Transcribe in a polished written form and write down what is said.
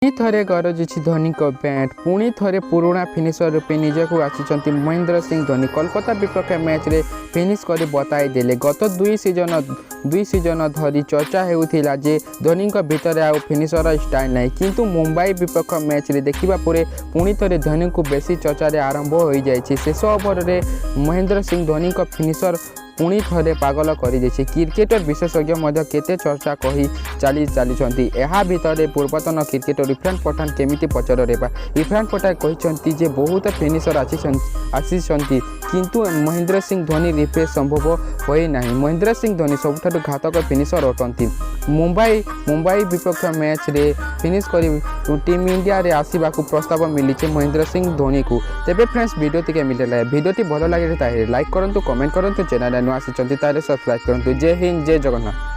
पुणी थरे गरजिछि धोनी को बैट पुणी थरे पुराणा फिनिशर रूपे निजक आसी महेंद्र सिंह धोनी कोलकाता विपक्ष मैच रे फिनिश कर बताई देले। गत दुई सीजन धरी चर्चा हेउथिला जे धोनी भितर आउ फिनिशर स्टाइल नहीं, किंतु मुंबई विपक्ष मैच रे देखिबा परे पुणी थरे धोनी को बेसी चर्चा आरंभ हो जाइछि। शेष ओवर रे महेंद्र सिंह धोनी को फिनिशर पुणी थरे पागल कर क्रिकेटर विशेषज्ञ केते चर्चा कही चली यह भितर पूर्वतन क्रिकेटर इरफान पठान केमिति पचरेबा। इरफान पठान कहते जे बहुत फिनिशर आसी किंतु महेंद्र सिंह धोनी रिप्लेस संभव होना। महेंद्र सिंह धोनी सबुठ घातक फिनिशर अटंती। मुंबई विपक्ष मैच रे फिनिश कर टीम इंडिया रे आसवा प्रस्ताव मिली महेंद्र सिंह धोनी को। तेबे फ्रेंड्स वीडियो टी मिले वीडियो भल लगे लाइक करूँ, कमेंट करूँ, चैनल नुआ आसी सब्सक्राइब करूँ। जय हिंद, जय जगन्नाथ।